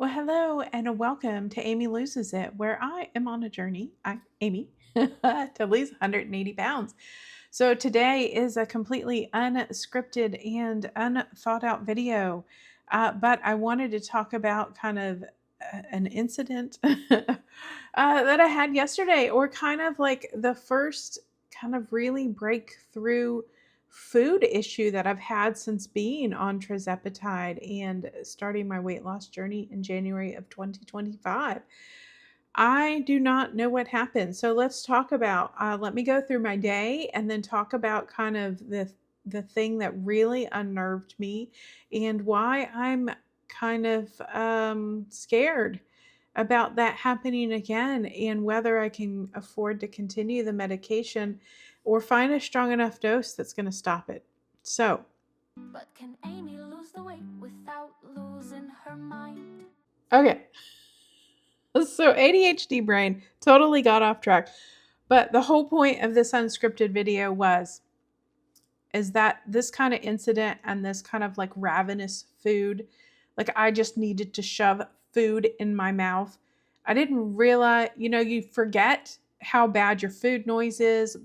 Well, hello and welcome to Amy Loses It, where I am on a journey, Amy, to lose 180 pounds. So today is a completely unscripted and unthought out video, but I wanted to talk about kind of an incident that I had yesterday, or kind of like the first kind of really breakthrough food issue that I've had since being on Trizepatide and starting my weight loss journey in January of 2025. I do not know what happened. So let's talk about, let me go through my day and then talk about kind of the thing that really unnerved me and why I'm kind of scared about that happening again and whether I can afford to continue the medication or find a strong enough dose that's going to stop it. So, But can Amy lose the weight without losing her mind? okay. So ADHD brain totally got off track. But the whole point of this unscripted video is that this kind of incident and this kind of like ravenous food, like I just needed to shove food in my mouth. I didn't realize, you forget how bad your food noise is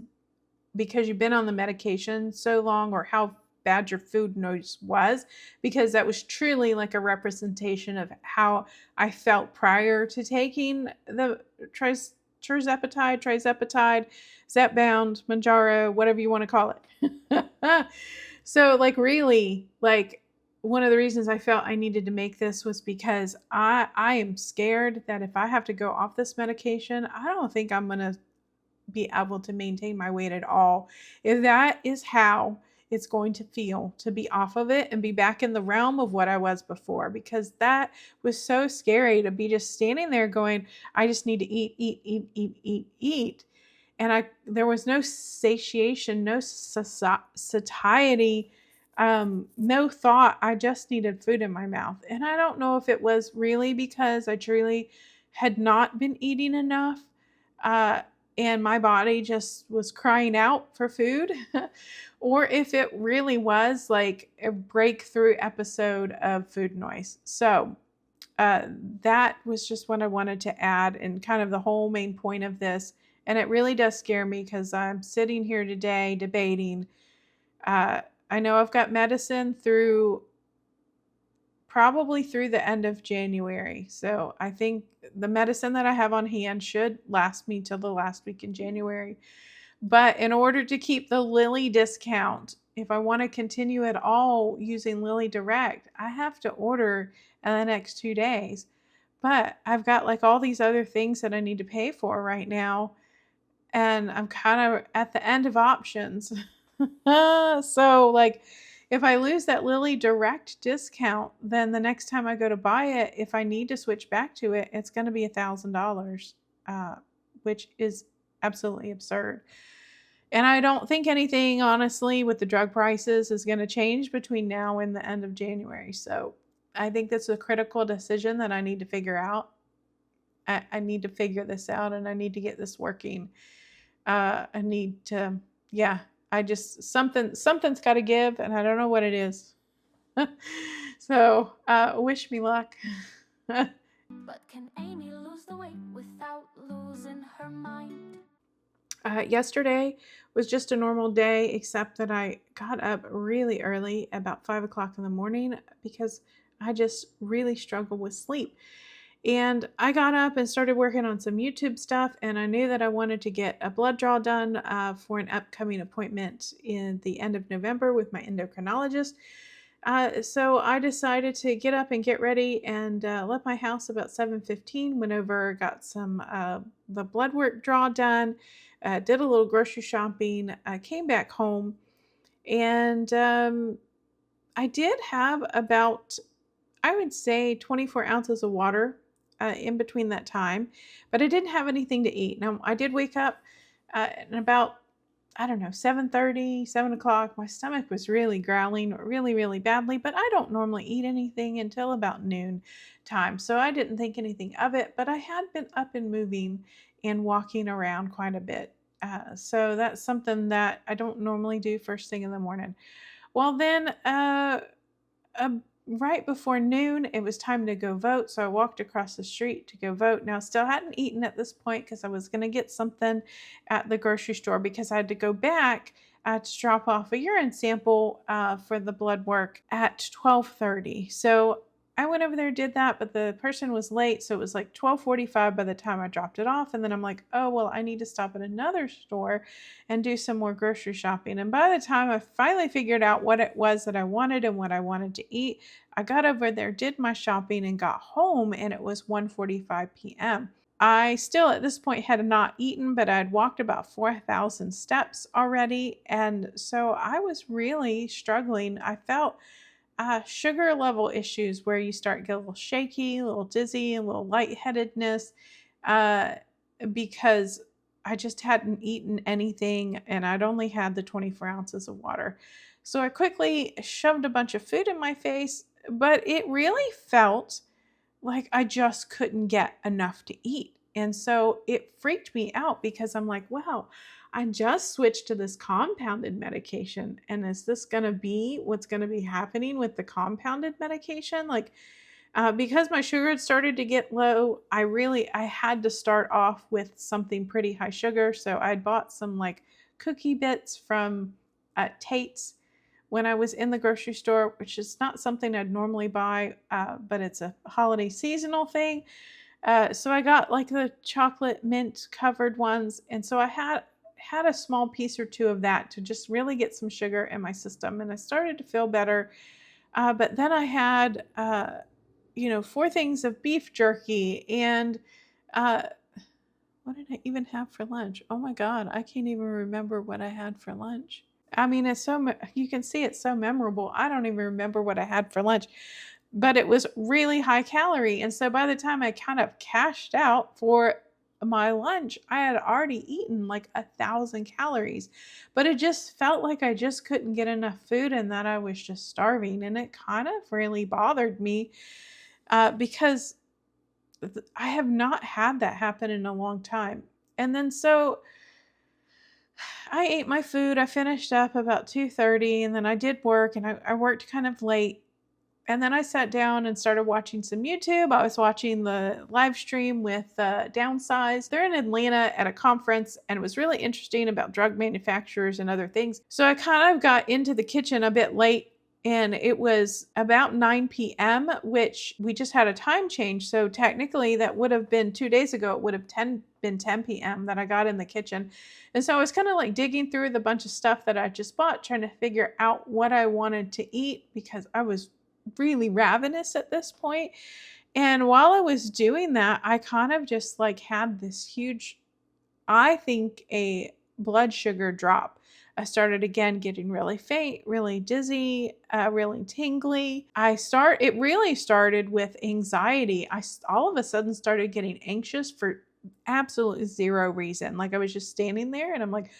because you've been on the medication so long, or how bad your food noise was, because that was truly like a representation of how I felt prior to taking the Tirzepatide, Zepbound, Mounjaro, whatever you want to call it. So like really, like one of the reasons I felt I needed to make this was because I am scared that if I have to go off this medication, I don't think I'm going to be able to maintain my weight at all. If that is how it's going to feel to be off of it and be back in the realm of what I was before, because that was so scary to be just standing there going, I just need to eat, eat, eat, eat, eat, eat. And there was no satiation, no satiety, no thought. I just needed food in my mouth. And I don't know if it was really because I truly had not been eating enough. Uh, and my body just was crying out for food, or if it really was like a breakthrough episode of food noise. So uh, that was just what I wanted to add, and kind of the whole main point of this. And it really does scare me because I'm sitting here today debating. I know I've got medicine through probably through the end of January. So I think the medicine that I have on hand should last me till the last week in January. But in order to keep the Lilly discount, if I want to continue at all using Lilly Direct, I have to order in the next 2 days. But I've got like all these other things that I need to pay for right now. And I'm kind of at the end of options. So, like, if I lose that Lilly Direct discount, then the next time I go to buy it, if I need to switch back to it, it's going to be $1,000, which is absolutely absurd. And I don't think anything, honestly, with the drug prices is going to change between now and the end of January. So, I think that's a critical decision that I need to figure out. I need to figure this out and I need to get this working. I need to, yeah, I just, something's got to give and I don't know what it is. So, wish me luck. But can Amy lose the weight without losing her mind? Yesterday was just a normal day, except that I got up really early, about 5 o'clock in the morning, because I just really struggle with sleep. And I got up and started working on some YouTube stuff, and I knew that I wanted to get a blood draw done for an upcoming appointment in the end of November with my endocrinologist. So I decided to get up and get ready and left my house about 7:15. Went over, got some the blood work draw done, did a little grocery shopping, came back home, and I did have about, I would say, 24 ounces of water in between that time, but I didn't have anything to eat. Now, I did wake up at about, I don't know, 7:30, 7 o'clock. My stomach was really growling really, really badly, but I don't normally eat anything until about noon time. So I didn't think anything of it, but I had been up and moving and walking around quite a bit. So that's something that I don't normally do first thing in the morning. Well, then, right before noon, it was time to go vote. So I walked across the street to go vote. Now, still hadn't eaten at this point because I was going to get something at the grocery store because I had to go back to drop off a urine sample for the blood work at 12:30. So I went over there, did that, but the person was late. So it was like 12:45 by the time I dropped it off. And then I'm like, oh, well, I need to stop at another store and do some more grocery shopping. And by the time I finally figured out what it was that I wanted and what I wanted to eat, I got over there, did my shopping, and got home, and it was 1:45 p.m. I still at this point had not eaten, but I'd walked about 4,000 steps already. And so I was really struggling. I felt sugar level issues where you start to get a little shaky, a little dizzy, a little lightheadedness, uh, because I just hadn't eaten anything and I'd only had the 24 ounces of water. So I quickly shoved a bunch of food in my face, but it really felt like I just couldn't get enough to eat. And so it freaked me out because I'm like, wow, I just switched to this compounded medication. And is this going to be what's going to be happening with the compounded medication? Like, because my sugar had started to get low, I had to start off with something pretty high sugar. So I bought some like cookie bits from Tate's when I was in the grocery store, which is not something I'd normally buy, but it's a holiday seasonal thing. So I got like the chocolate mint covered ones. And so I had a small piece or two of that to just really get some sugar in my system. And I started to feel better. But then I had, 4 things of beef jerky and, uh, what did I even have for lunch? Oh my God, I can't even remember what I had for lunch. I mean, you can see it's so memorable. I don't even remember what I had for lunch, but it was really high calorie. And so by the time I kind of cashed out for my lunch, I had already eaten like 1,000 calories, but it just felt like I just couldn't get enough food and that I was just starving. And it kind of really bothered me because I have not had that happen in a long time. And then so I ate my food. I finished up about 2:30 and then I did work and I worked kind of late. And then I sat down and started watching some YouTube. I was watching the live stream with Downsize. They're in Atlanta at a conference, and it was really interesting about drug manufacturers and other things. So I kind of got into the kitchen a bit late, and it was about 9 p.m., which we just had a time change. So technically, that would have been 2 days ago. It would have been 10 p.m. that I got in the kitchen. And so I was kind of like digging through the bunch of stuff that I just bought, trying to figure out what I wanted to eat because I was really ravenous at this point. And while I was doing that, I kind of just like had this huge, I think, a blood sugar drop. I started again getting really faint, really dizzy, really tingly. It really started with anxiety. All of a sudden started getting anxious for absolutely zero reason. Like I was just standing there and I'm like,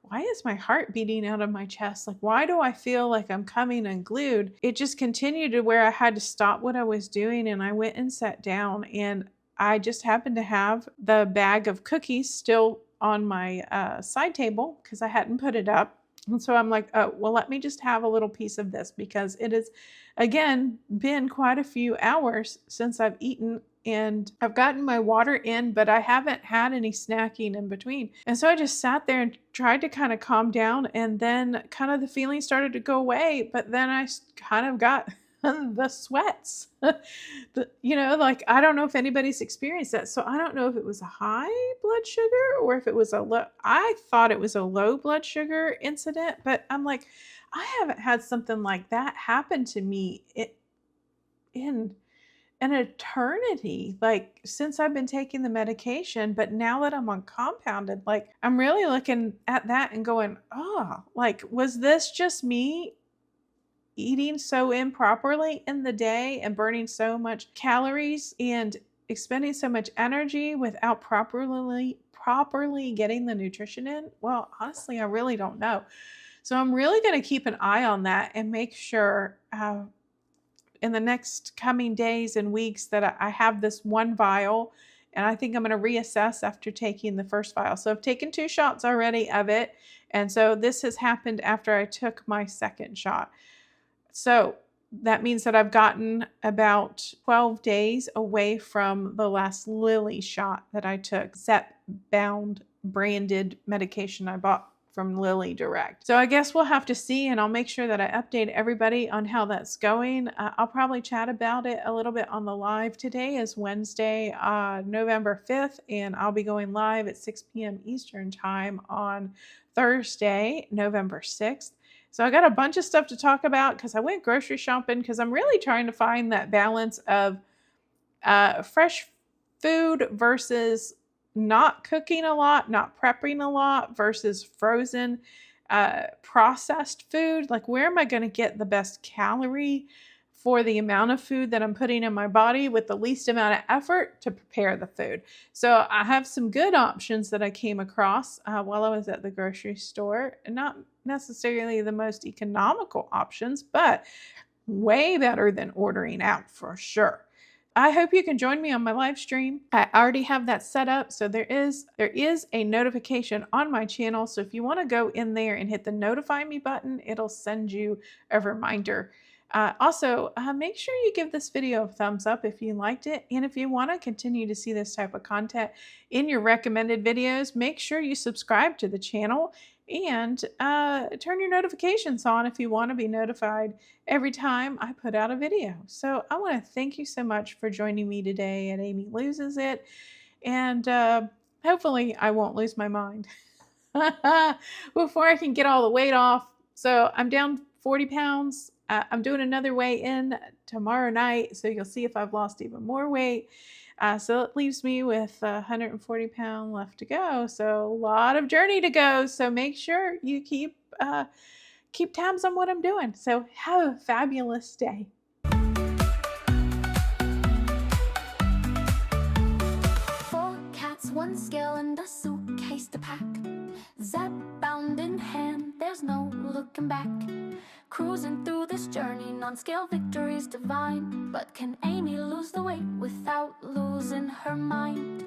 why is my heart beating out of my chest? Like, why do I feel like I'm coming unglued? It just continued to where I had to stop what I was doing and I went and sat down and I just happened to have the bag of cookies still on my side table because I hadn't put it up. And so I'm like, oh, well, let me just have a little piece of this because it has, again, been quite a few hours since I've eaten and I've gotten my water in, but I haven't had any snacking in between. And so I just sat there and tried to kind of calm down. And then kind of the feeling started to go away. But then I kind of got the sweats. Like I don't know if anybody's experienced that. So I don't know if it was a high blood sugar or if it was a low. I thought it was a low blood sugar incident, but I'm like, I haven't had something like that happen to me in an eternity, like since I've been taking the medication. But now that I'm on compounded, like I'm really looking at that and going, oh, like was this just me eating so improperly in the day and burning so much calories and expending so much energy without properly getting the nutrition in? Well, honestly, I really don't know. So I'm really going to keep an eye on that and make sure in the next coming days and weeks that I have this one vial, and I think I'm going to reassess after taking the first vial. So I've taken 2 shots already of it, and so this has happened after I took my second shot. So that means that I've gotten about 12 days away from the last Lilly shot that I took, Zepbound branded medication I bought from Lilly Direct. So I guess we'll have to see, and I'll make sure that I update everybody on how that's going. I'll probably chat about it a little bit on the live. Today is Wednesday, November 5th, and I'll be going live at 6 p.m. Eastern time on Thursday, November 6th. So I got a bunch of stuff to talk about because I went grocery shopping because I'm really trying to find that balance of fresh food versus not cooking a lot, not prepping a lot versus frozen processed food. Like, where am I going to get the best calorie for the amount of food that I'm putting in my body with the least amount of effort to prepare the food? So I have some good options that I came across while I was at the grocery store. Not necessarily the most economical options, but way better than ordering out for sure. I hope you can join me on my live stream. I already have that set up, so there is a notification on my channel. So if you want to go in there and hit the notify me button, it'll send you a reminder. Also, make sure you give this video a thumbs up if you liked it. And if you want to continue to see this type of content in your recommended videos, make sure you subscribe to the channel and turn your notifications on if you want to be notified every time I put out a video. So I want to thank you so much for joining me today at Amy Loses It. And hopefully I won't lose my mind before I can get all the weight off. So I'm down 40 pounds. I'm doing another weigh-in tomorrow night, so you'll see if I've lost even more weight. So it leaves me with 140 pounds left to go. So a lot of journey to go. So make sure you keep tabs on what I'm doing. So have a fabulous day. 4 cats, 1 scale, and a suitcase to pack. Zepbound in hand, there's no looking back. Cruising through this journey, non-scale victories divine. But can Amy lose the weight without losing her mind?